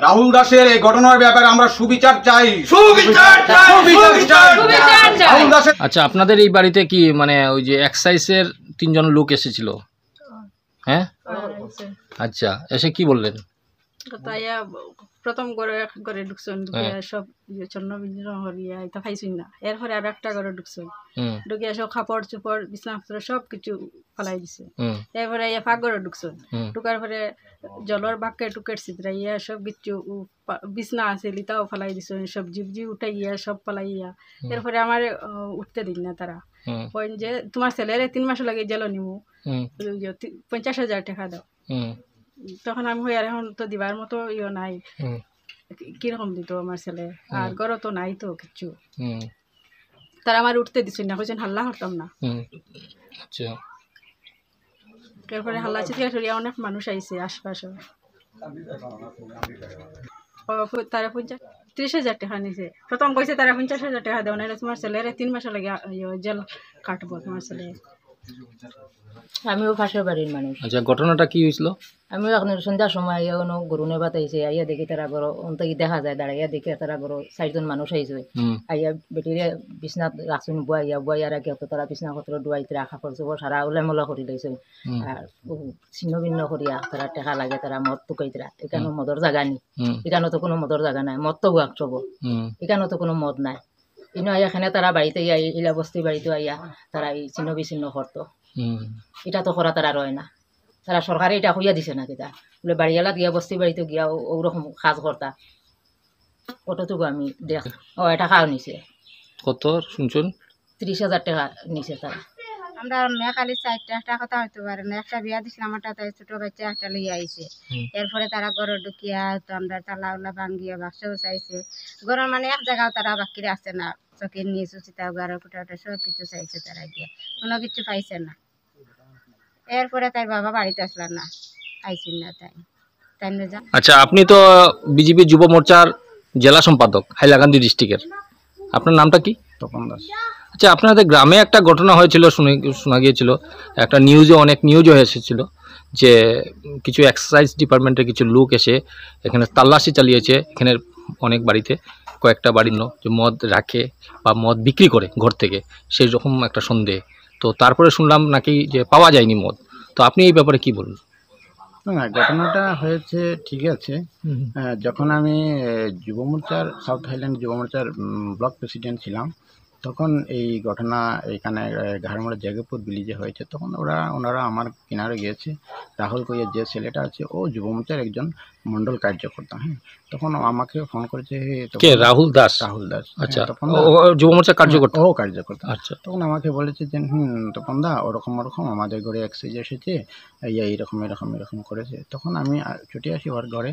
রাহুল দাসের এই ঘটনার ব্যাপারে আমরা সুবিচার চাই। রাহুল দাসের। আচ্ছা, আপনাদের এই বাড়িতে কি মানে ওই যে এক্সাইজের 3 জন লোক এসেছিল? হ্যাঁ, আচ্ছা, এসে কি বললেন? প্রথম ঘরে ঢুকছেন, ঢুকিয়া সব চন্ন বিঞ্জন হরিয়া এটা খাইছুন না। এরপরে আর একটা ঘরে ঢুকছেন, ঢুকিয়া সব কাপড় চোপড় বিছনাপত্র সব কিছু ফালাই দিছে। এরপরে পাক ঘরে ঢুকছেন, ঢুকার পরে জলের বাক্যে টুকেট ছিদ্রাইয়া সব কিছু বিছনা আছে লিতাও ফালাই দিছে, সব জিবজি উঠাইয়া সব ফালাইয়া। এরপরে আমার উঠতে দিন না তারা, কইন যে তোমার ছেলের 3 মাস লাগে জেল নিমু, 50,000 টাকা দাও। তখন আমি হই আর এখন তো দিবার মতো ইয়ে নাই, কিরকম দিত আমার ছেলে, আর ঘরও তো নাই তো কিছু। তারা আমার উঠতে দিচ্ছেন না, কইছেন হাল্লা করতাম না। এরপরে হাল্লা চিৎকার করিয়া অনেক মানুষ আইছে আশপাশে। তারা 30,000 টাকা নিছে। প্রথম কইছে তারা 50,000 টাকা দেও, নাহলে তোমার ছেলের 3 মাস লাগে জেল কাটবো তোমার ছেলে। আমিও পাশের বাড়ির মানুষ। আচ্ছা, ঘটনাটা কি হয়েছিল? আমিও এখন সন্ধ্যার সময় আইয়া কোনো গরু নেবাত আইছে, আইয়া দেখি তারা বড় অন্তকি দেখা যায় দাঁড়াইয়া দেখি তারা বড় 4 জন মানুষ আইছে। আইয়া বেটিরে বিছনাত রাখছুন, বুয়াইয়া রাখি তারা বিছনা পত্র ডুয়াইতে রাখা করছে, সারা উলামলা করে লইছে। আর ছিন্ন ভিন্ন করিয়া তারা টেকা লাগে, তারা মদ টুকাইতরা। এখানে মদর জায়গা নি, এখানে তো কোনো মদর জায়গা নাই, মদ তো গুয়াক চব, এখানে তো কোনো মদ নাই। ইনো আইয়া এখানে তারা বাড়িতে ইলা বস্তি বাড়িতে আইয়া তারা এই ছিন্ন বিচ্ছিন্ন করতো। এটা তো করা তারা রয় না, তারা সরকারে এটা হইয়া দিছে না কিতা বলে বাড়িওয়ালা গিয়া বস্তি বাড়িতে গিয়া ওরকম কাজ করতা। কতটুকু আমি দেখ এটা খাওয়া নিছে। কত শুনছেন? 30,000 টাকা নিছে তারা। আমরা মেয়ে খালি 4টা টাকা তো হইতে পারে না। একটা বিয়া দিছিলাম, আমারটা তাই ছোট বাচ্চা একটা লইয়া আইছে। এরপরে তারা ঘরে ঢুকিয়া তো আমরা তালা উলা ভাঙ্গিয়া বাক্সও চাইছে। ঘরের মানে এক জায়গাও তারা বাকি আছে না, চকের নিয়ে সুচিতা ঘরের কুটা সব কিছু চাইছে তারা গিয়া, কোনো কিছু পাইছে না। এরপরে তার বাবা বাড়িতে আসলাম না, আইসিন না তাই তাই না। আচ্ছা, আপনি তো বিজেপি যুব মোর্চার জেলা সম্পাদক হাইলাকান্দি ডিস্ট্রিক্টের, আপনার নামটা কি? তপন দাস। আচ্ছা, আপনাদের গ্রামে একটা ঘটনা হয়েছিল, শোনা গিয়েছিল, একটা নিউজে অনেক নিউজও এসেছিল যে কিছু এক্সাইজ ডিপার্টমেন্টের কিছু লোক এসে এখানে তাল্লাশি চালিয়েছে, এখানের অনেক বাড়িতে, কয়েকটা বাড়ির লোক যে মদ রাখে বা মদ বিক্রি করে ঘর থেকে, সেই রকম একটা সন্দেহ। তো তারপরে শুনলাম নাকি যে পাওয়া যায়নি মদ। তো আপনি এই ব্যাপারে কি বলুন? না, ঘটনাটা হয়েছে ঠিক আছে। যখন আমি যুব মোর্চার সাউথ হাইল্যান্ড যুব মোর্চার ব্লক প্রেসিডেন্ট ছিলাম, তখন এই ঘটনা এখানে ঘাড়মোড়া জেগেপুর ভিলেজে হয়েছে। তখন ওনারা আমার কিনারে গিয়েছে। রাহুল কইয়া যে ছেলেটা আছে, ও যুব মোর্চার একজন মণ্ডল কার্যকর্তা। হ্যাঁ, তখন আমাকে ফোন করেছে। রাহুল দাস? রাহুল দাস। আচ্ছা, তখন যুব মোর্চার কার্যকর্তা? ও কার্যকর্তা। আচ্ছা, তখন আমাকে বলেছে যে তপন দা ওরকম আমাদের ঘরে এক্সাইজ এসেছে, এইরকম করেছে। তখন আমি ছুটে আসি ওর ঘরে,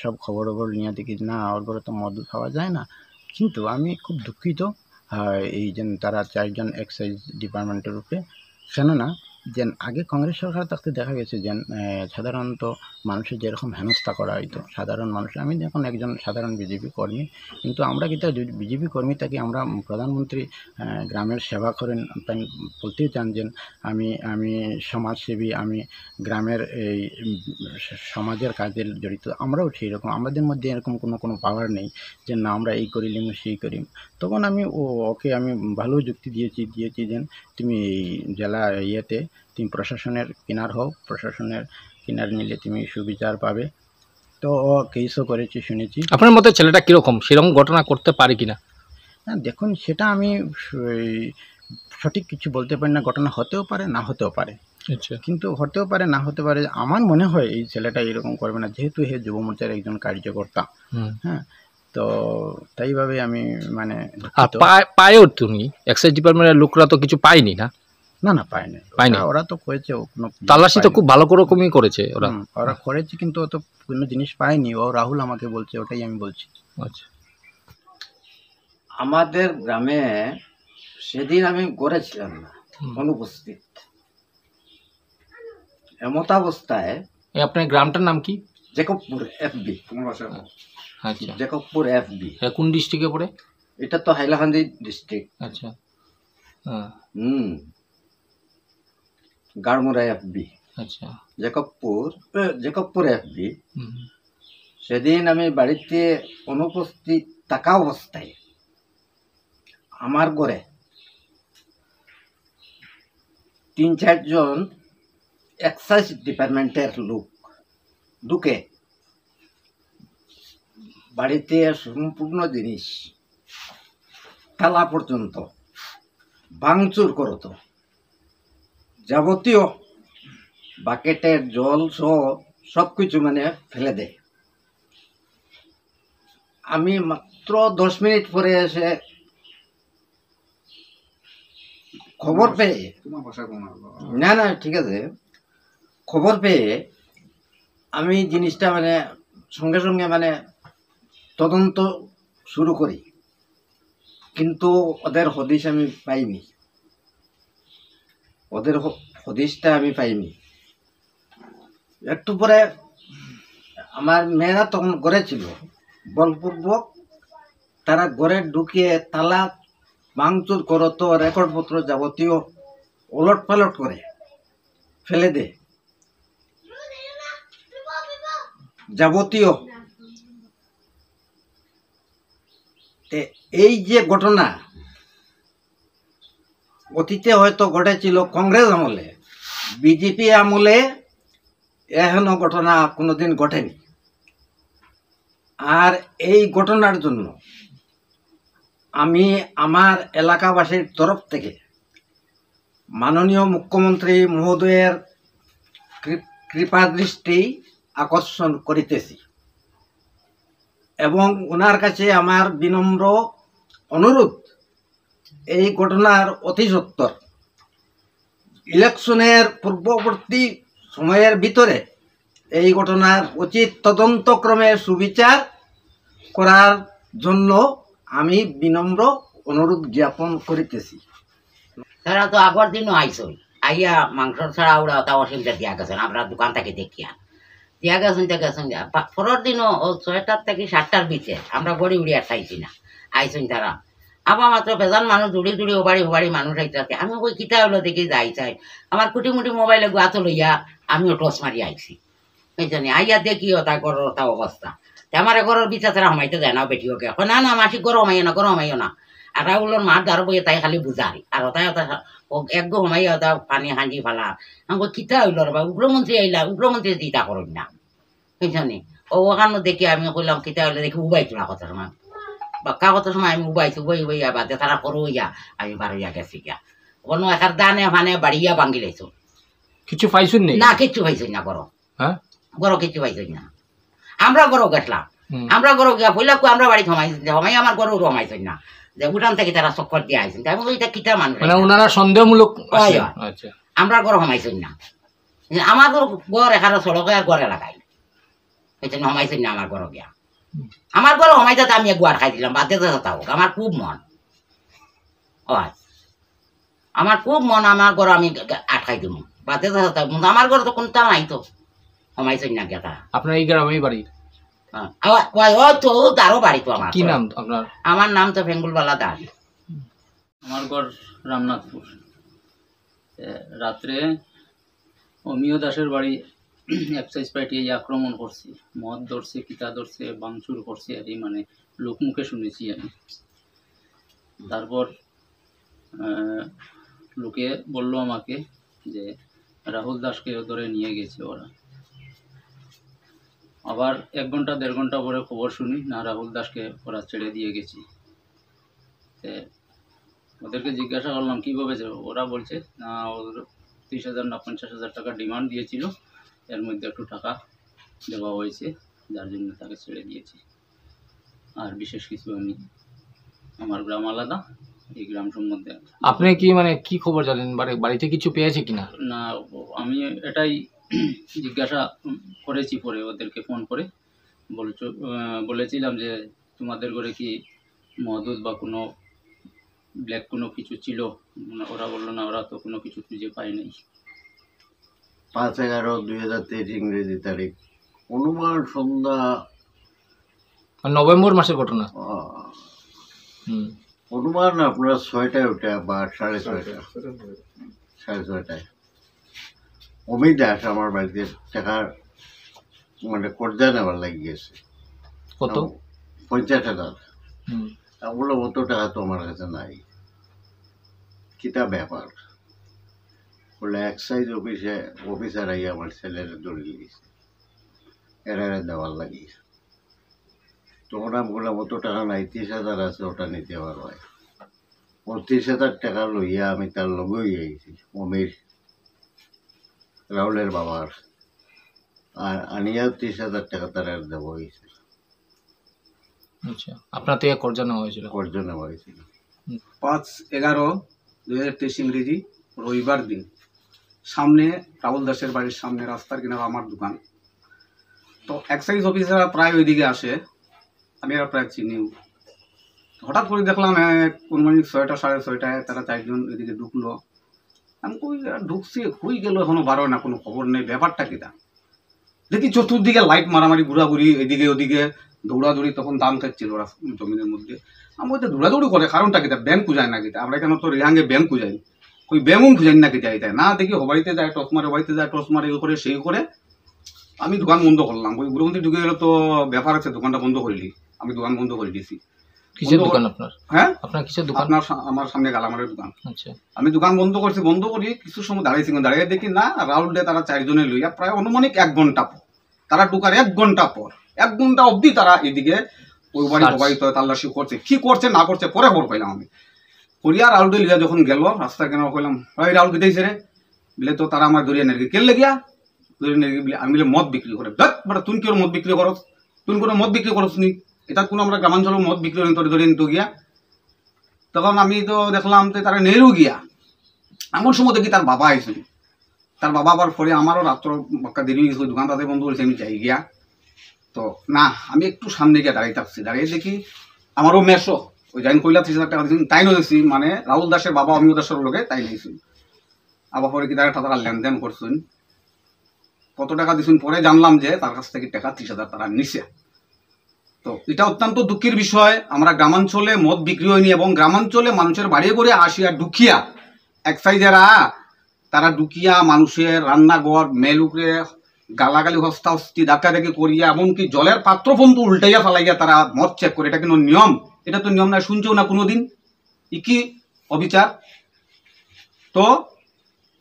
সব খবর নিয়ে দেখি না ওর ঘরে তো মদ খাওয়া যায় না। কিন্তু আমি খুব দুঃখিত এই যে তারা 4 জন এক্সাইজ ডিপার্টমেন্টের উপরে। কেননা যে আগে কংগ্রেস সরকার থাকতে দেখা গেছে যে সাধারণত মানুষের যেরকম হেনস্থা করা হইতো, সাধারণ মানুষ। আমি এখন একজন সাধারণ বিজেপি কর্মী, কিন্তু আমরা কিন্তু বিজেপি কর্মী থাকি, আমরা প্রধানমন্ত্রী গ্রামের সেবা করেন বলতেই চান যে আমি সমাজসেবী, আমি গ্রামের এই সমাজের কাজে জড়িত। আমরাও সেই রকম, আমাদের মধ্যে এরকম কোনো পাওয়ার নেই যে না আমরা এই করিলাম সেই করিম। তখন আমি ওকে আমি ভালো যুক্তি দিয়েছি যে তুমি এই জেলা ইয়েতে তুমি প্রশাসনের কিনার হও, প্রশাসনের কিনার নিলে তুমি সুবিচার পাবে। তো ও কেসও করেছি, শুনেছি। আপনার মতে ছেলেটা কীরকম, সেরকম ঘটনা করতে পারে কিনা? হ্যাঁ, দেখুন সেটা আমি সঠিক কিছু বলতে পারি না। ঘটনা হতেও পারে, না হতেও পারে। আচ্ছা, কিন্তু হতেও পারে, না হতে পারে। আমার মনে হয় এই ছেলেটা এরকম করবে না, যেহেতু হে যুব মোর্চার একজন কার্যকর্তা। হ্যাঁ, তো তাইভাবে আমি মানে পায়ও তুমি এক্সাইজ ডিপার্টমেন্টের লোকরা তো কিছু পায়নি না? না পায়নি। ওরা তো করেছে, তাল্লাশি তো খুব ভালো রকমই করেছে ওরা করেছে, কিন্তু ও তো কোনো জিনিস পায়নি। ও রাহুল আমাকে বলছে, ওটাই আমি বলছি। আচ্ছা, আমাদের গ্রামে সেদিন আমি গড়েছিলাম না, অনুপস্থিত। এমত অবস্থায় আপনার গ্রামটার নাম কি? জেকবপুর FB। আচ্ছা, জেকবপুর FB কোন ডিস্ট্রিক্টে পড়ে? এটা তো হাইলাকান্দি ডিস্ট্রিক্ট। আচ্ছা, গাড়মুড়া FB। আচ্ছা, জেকবপুর FB। সেদিন আমি বাড়িতে অনুপস্থিত থাকা অবস্থায় আমার ঘরে ৩-৪ জন এক্সাইজ ডিপার্টমেন্টের লোক ঢুকে বাড়িতে সম্পূর্ণ জিনিস তালা পর্যন্ত ভাঙচুর করত, যাবতীয় বাকেটের জল সহ সব কিছু মানে ফেলে দেয়। আমি মাত্র 10 মিনিট পরে এসে খবর পেয়ে, না না ঠিক আছে, খবর পেয়ে আমি জিনিসটা মানে সঙ্গে সঙ্গে মানে তদন্ত শুরু করি, কিন্তু ওদের হদিশ আমি পাইনি, ওদের হদিশটা আমি পাইনি। একটু পরে আমার মেয়েরা তখন ঘরে ছিল, বলপূর্বক তারা ঘরে ঢুকিয়ে তালা ভাঙচুর করতো, রেকর্ডপত্র যাবতীয় ওলট পালট করে ফেলে দে, যাবতীয়। এই যে ঘটনা অতীতে হয়তো ঘটেছিল কংগ্রেস আমলে, বিজেপি আমলে এখনো ঘটনা কোনোদিন ঘটেনি। আর এই ঘটনার জন্য আমি আমার এলাকাবাসীর তরফ থেকে মাননীয় মুখ্যমন্ত্রী মহোদয়ের কৃপাদৃষ্টি আকর্ষণ করিতেছি এবং ওনার কাছে আমার বিনম্র অনুরোধ, এই ঘটনার অতি সত্বর ইলেকশনের পূর্ববর্তী সময়ের ভিতরে এই ঘটনার উচিত তদন্তক্রমে সুবিচার করার জন্য আমি বিনম্র অনুরোধ জ্ঞাপন করিতেছি। তারা তো আগর দিনও আইসই, আইয়া মাংস ছাড়া ওরা তা অসুবিধা দিয়া গেছেন, আমরা দোকান থেকে দেখিয়া দিয়া গেছেন পরের দিনও 6টার থেকে 7টার বিচে আমরা গড়ি উড়িয়া খাইছি না, আইসুন তারা। আবার মাত্র পেজান মানুষ জুড়ি ও বাড়ি মানুষ আইতে, আমি ওই কিতা হলো দেখি যাই চাই, আমার কুটি মোবাইলে গাত লইয়া আমিও টস মারি আইছি, এই জন্য আইয়া দেখি তা গরর তা অবস্থা। আমার ঘরের বিচার তারা হমাইতে যায় না, বেটিওকে না না মাসি গরম হমাইও না। আর রাহুলের মার দ্বার বইয়ে তাই খালি বুঝাই, আর তাই এক গো হমাইয়া তা পানি হাঁজি ফেলা। আমি কিতা হইল রে বা উগ্রমন্ত্রী আইলা, উগ্রমন্ত্রী দিতা করুন না, বুঝছনি। ওখানে দেখি আমি কইলাম কিতা হইলে দেখি উবাই তোলা কথা সময় বা কাগজের সময় আমি উবাইছি, উবাইয়া বাদে তারা করো হইয়া আমি বাড়িয়া গেছি গিয়া কোনো একার দানে মানে বাড়িয়া ভাঙ্গি লাইছো। কিছু পাইছুন না, কিচ্ছু পাইছই না গরো, হ্যাঁ গরো কিচ্ছু পাইছই না। আমরা গরো গেছলাম, আমরা গরো গিয়া বললা আমরা বাড়ি হমাই আমার গরু হমাইছই না, যে উঠান থেকে তারা চক্কর দিয়ে আইছেন। আমি ওইটা কিটা মানুষ মানে ওনারা সন্দেহমূলক, আচ্ছা আমরা গরো হমাইছই না, আমার গড় এখানে সড়কে আর গড়ে লাগাই, এই জন্য হমাইছই না আমার গরো গিয়া। আমার গরো হমাইতে আমি এক গুয়ার খাই দিলাম, বাদে হোক আমার খুব মন, আমার খুব মন, আমার গরো আমি আটকাই দিব বাদে আমার গরো তো কোনটা নাই তো হমাইছই না গিয়া তারা। আপনার এই গ্রামেই বাড়ি? তারও বাড়ি তো আমার। কি নাম আপনার? আমার নাম তো ভেঙ্গুলবালা দাস। আমার ঘর রামনাথপুর। রাত্রে অমিয় দাসের বাড়ি এক্সাইজ পার্টি আক্রমণ করছে, মদ ধরছে, কিতা ধরছে, ভাঙচুর করছে, আর এই মানে লোকমুখে শুনেছি আমি। তারপর লোকে বলল আমাকে যে রাহুল দাসকে ধরে নিয়ে গেছে ওরা। আবার 1 ঘন্টা 1.5 ঘন্টা পরে খবর শুনি না, রাহুল দাসকে ওরা ছেড়ে দিয়ে গেছে। ওদেরকে জিজ্ঞাসা করলাম কীভাবে, ওরা বলছে না ওদের 30,000 না 50,000 টাকা ডিমান্ড দিয়েছিল, এর মধ্যে একটু টাকা দেওয়া হয়েছে, যার জন্য তাকে ছেড়ে দিয়েছে। আর বিশেষ কিছু আমি, আমার গ্রাম আলাদা, এই গ্রাম সম্বন্ধে। আপনি কি মানে কি খবর জানেন, বাড়িতে কিছু পেয়েছে কিনা? না, আমি এটাই জিজ্ঞাসা করেছি পরে ওদেরকে ফোন করে, বলেছিলাম যে তোমাদের ঘরে কি মদুদ বা কোনো ব্ল্যাক কোনো কিছু ছিল? ওরা বললো না, ওরা তো কোনো কিছু খুঁজে পায় নাই। 5/11/2023 ইংরেজি তারিখ, অনুমান সন্ধ্যা নভেম্বর মাসের ঘটনা, অনুমান আপনার 6টায় ওঠা বা 6:30 অমিত দাস আমার বাড়িতে টাকা মানে কর্জা নেওয়ার লাগিয়েছে। কত? 50,000। হুম। আমি বললাম অত টাকা তো আমার কাছে নাই, কিতা ব্যাপার? বলে এক্সাইজ অফিসার আইয়া আমার ছেলের ধরে লিয়েছে, এরা দেওয়ার লাগি। তখন আমি বললাম অত টাকা নাই, 30,000 আছে, ওটা নিতে পারবো। 30,000 টাকা লইয়া আমি তার লগেই আইছি, অমির রাহুলের বাবার, আর আনিয়া 30,000 টাকা তার আর দেওয়া হয়েছে। আচ্ছা, আপনার থেকে কর্জা নেওয়া হয়েছিল? কর্জা নেওয়া হয়েছিল। 5/11/2023 ইংরেজি রবিবার দিন সামনে রাহুল দাসের বাড়ির সামনে রাস্তার কিনারে আমার দোকান। তো এক্সাইজ অফিসাররা প্রায় ওইদিকে আসে, আমি এরা প্রায় চিনিও। হঠাৎ করে দেখলাম কোনমানি 6টা 6:30 তারা 4জন এদিকে ঢুকলো। আমি কই ঢুকছি, কই গেল এখনো বারো না, কোনো খবর নেই, ব্যাপারটা কিটা? দেখি চতুর্দিকে লাইট মারামারি, ঘোরাঘুরি, এদিকে ওদিকে দৌড়াদৌড়ি, তখন দাম খাচ্ছিল ওরা জমিনের মধ্যে। আমি বলতে দৌড়াদৌড়ি করে কারণটা কিটা? ব্যাংক খুঁজায় না কিটা? আমরা এখানে তো রিহাঙ্গে ব্যাংক খুঁজাই, কই ব্যাংক খুঁজাই না কিটা? এটা না দেখি হবাইতে যায় টস মারে, বাড়িতে যায় টস মারে, এ করে সেই করে আমি দোকান বন্ধ করলাম। ওই গুরুমন্ত্রী ঢুকে গেলে তো ব্যাপার আছে, দোকানটা বন্ধ করলি, আমি দোকান বন্ধ করে দিয়েছি। কিসের দোকান আপনার? হ্যাঁ, আপনার কিসের দোকান? আমার সামনে গালামালের দোকান। আচ্ছা, আমি দোকান বন্ধ করছি, বন্ধ করি কিছু সময় দাঁড়িয়েছি, দাঁড়িয়ে দেখি না রাহুল ডে তারা 4জনে লইয়া প্রায় অনুমানিক 1 ঘন্টা পর, তারা ঢুকার 1 ঘন্টা পর, 1 ঘন্টা অবধি তারা এদিকে ওই বাড়ি প্রবাহিত তাল্লাশি করছে, কি করছে না করছে পরে খবর পাইলাম আমি। করিয়া রাহুল ডে লিয়া যখন গেল রাস্তা কেন কইলাম, ভাই রাহুল কেটেছে রে বলে, তো তারা আমার ধরিয়া নেগে কেলে গিয়া ধরিয়ে নেগে বলে, আমি বলে মদ বিক্রি করে। দেখ বেটা, তুই কি মদ বিক্রি করস? তুই কোনো মদ বিক্রি করস নি? এটা কোনো আমরা গ্রামাঞ্চলের মদ বিক্রি করেন তোর ধরে নিতে গিয়া। তখন আমি তো দেখলাম তো তারা নেরু গিয়া, এমন সময় দেখি তার বাবা আইসি। তার বাবা আবার পরে আমারও রাত্র বাক্কা দেরি হয়েছিল, দোকান তাদের বন্ধ করেছে, আমি যাই গিয়া। তো না, আমি একটু সামনে গিয়ে দাঁড়িয়ে থাকছি, দাঁড়িয়ে দেখি আমারও মেশো ওই জাইন কইলা 30,000 টাকা দিয়েছি, তাই নিয়েছি, মানে রাহুল দাসের বাবা অমিয় দাসের লোকে তাই নিয়েছি। আবার পরে কি তারা টাকা লেনদেন করছেন, কত টাকা দিয়েছেন পরে জানলাম যে তার কাছ থেকে টাকা 30,000 তারা নিছে। তো এটা অত্যন্ত দুঃখের বিষয়। আমরা গ্রামাঞ্চলে মদ বিক্রি হয়নি, এবং গ্রামাঞ্চলে মানুষের বাড়ি করে আসিয়া ঢুকিয়া এক্সাইজাররা তারা ঢুকিয়া মানুষের রান্নাঘর মেলুকে গালাগালি হস্তাহস্তি ধাক্কাধাক্কি করিয়া, এমনকি জলের পাত্র পর্যন্ত উল্টাইয়া ফেলাইয়া তারা মদ চেক করে। এটা কিন্তু নিয়ম? এটা তো নিয়ম না, শুনছেও না কোনোদিন। ই কি অবিচার? তো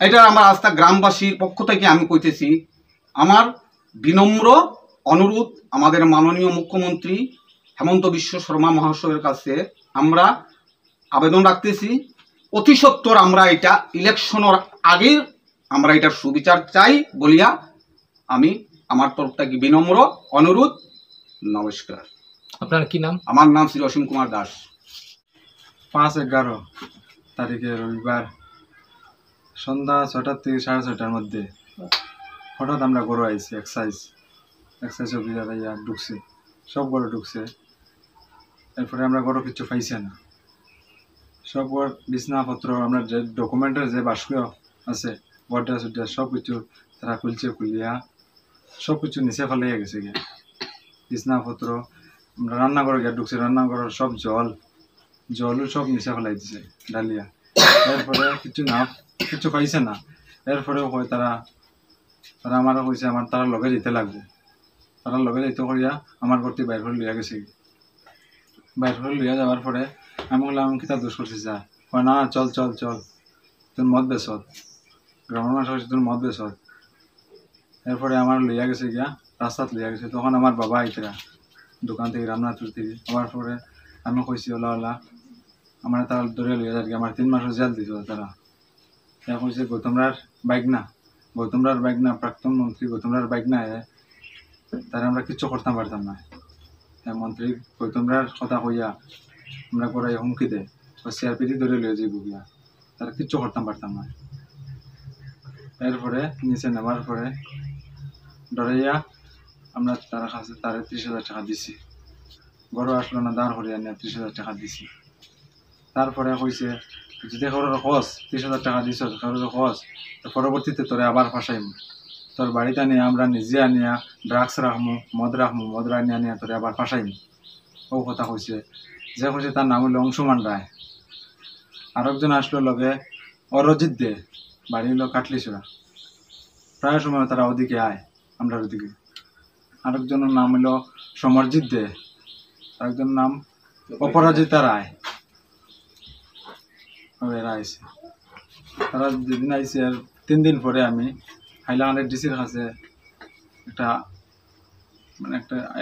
এটা আমার আস্থা গ্রামবাসীর পক্ষ থেকে আমি কইতেছি, আমার বিনম্র অনুরোধ আমাদের মাননীয় মুখ্যমন্ত্রী হেমন্ত বিশ্ব শর্মা মহাশয়ের কাছে আমরা আবেদন রাখতেছি, অতি সত্বর আমরা এটা ইলেকশনের আগে আমরা এটার সুবিচার চাই বলিয়া আমি আমার তরফ থেকে বিনম্র অনুরোধ। নমস্কার। আপনার কি নাম? আমার নাম শ্রী অসীম কুমার দাস। 5/11 তারিখে রবিবার সন্ধ্যা 6টা থেকে 6:30টার মধ্যে হঠাৎ আমরা গরু আইছি, এক্সাইজ অফিসার ইয়া ঢুকছে, সব গরু ঢুকছে। এরপরে আমরা গরু কিছু পাইছে না, সব গড় বিছনাপত্র, আমরা যে ডকুমেন্টের যে বাস্ক আছে বড্ডা সুড্ডা সব কিছু তারা খুলিয়া সব কিছু নিচে ফেলাইয়া গেছে গিয়া। বিছনাপত্র, আমরা রান্নাঘরে গিয়া ঢুকছি, রান্নাঘরের সব জলও সব নিচে ফেলাই দিছে ডালিয়া। এরপরে কিছু পাইছে না। এরপরেও কয় তারা আমারও কইছে আমার তারা লগে যেতে লাগবে। তারা লগে যেতে করিয়া আমার ঘরটি বাইর করে লইয়া গেছে। বাইর করে লইয়া যাওয়ার পরে আমি বললাম, আমি কিতা দোষ করছি যা? কয় না, চল চল চল, তোর মদ বেচত, গ্রামের মানুষ হচ্ছে তোর মদ বেচত। এরপরে আমার লইয়া গেছে গিয়া, রাস্তাত লইয়া গেছে। তখন আমার বাবা আইতরা দোকান থেকে, রামনাথপুর থেকে। আমার পরে আমি কইছি ওলা আমার তারা ধরে লইয়া যার, আমার 3 মাসের জেল দিত তারা। কইছে গৌতমরার বাইক না, প্রাক্তন মন্ত্রী গৌতমরার বাইক না, তারা আমরা কিচ্ছু করতাম পারতাম না। মন্ত্রী গৌতমরার কথা কইয়া আমরা করাই হুমকি দেয়, সিআরপিটি ধরে লইয়া যাইব গিয়া, তারা কিচ্ছু করতাম পারতাম না। এরপরে নিচে নেওয়ার পরে ডরাইয়া আমরা তার কাছে 30,000 টাকা দিছি। গরু আসলো না, দাঁড় করিয়া নিয়ে 30,000 টাকা দিছি। তারপরে কইছে যদি কারোর খোঁজ 30,000 টাকা দিছ, কারোর খোঁজ, পরবর্তীতে তোরে আবার ফাঁসাইম, তোর বাড়িতে নিয়ে আমরা নিজে আনিয়া ড্রাগস রাখমু, মদ রানিয়া তোরে আবার ফাঁসাইম। ও কথা কইছে। যে কইছে তার নাম হইল অংশুমান রায়। আরেকজন আসলো লগে অরজিৎ দে, বাড়ি হইল কাটলিছড়া। প্রায় সময় তারা ওদিকে আয়, আমরা ওদিকে। আরেকজনের নাম হইল সমরজিৎ দে, একজন নাম অপরাজিতা রায়, এরা আইসে। তারা যেদিন আইসে আর 3 দিন পরে আমি হাইলাকান্দির ডিসির কাছে একটা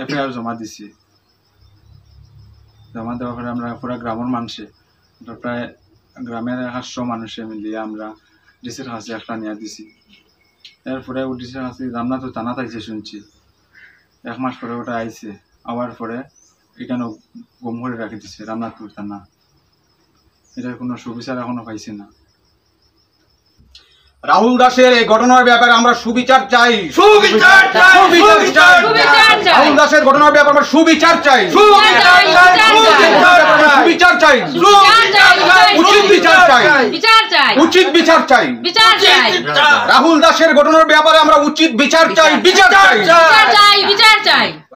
এফআইআর জমা দিছি। জমা দেওয়ার পরে আমরা পুরো গ্রামের মানুষে প্রায় গ্রামের 800 মানুষে মিলিয়ে আমরা ডিসির কাছে একটা নিয়ে দিছি। এরপরে ও ডিসির কাছে রামনাথ থানা আইসে শুনছি, 1 মাস পরে ওটা আইসে, আবার পরে এখানে গম করে রাখি দিছে রামনাথপুর থানা। এটার কোনো সুবিচার এখনো পাইছি না। রাহুল দাসের এই ঘটনার ব্যাপারে আমরা সুবিচার চাই, রাহুল দাসের ঘটনার ব্যাপারে আমরা সুবিচার চাই, সুবিচার চাই, উচিত বিচার চাই, উচিত বিচার চাই, রাহুল দাসের ঘটনার ব্যাপারে আমরা উচিত বিচার চাই, বিচার চাই।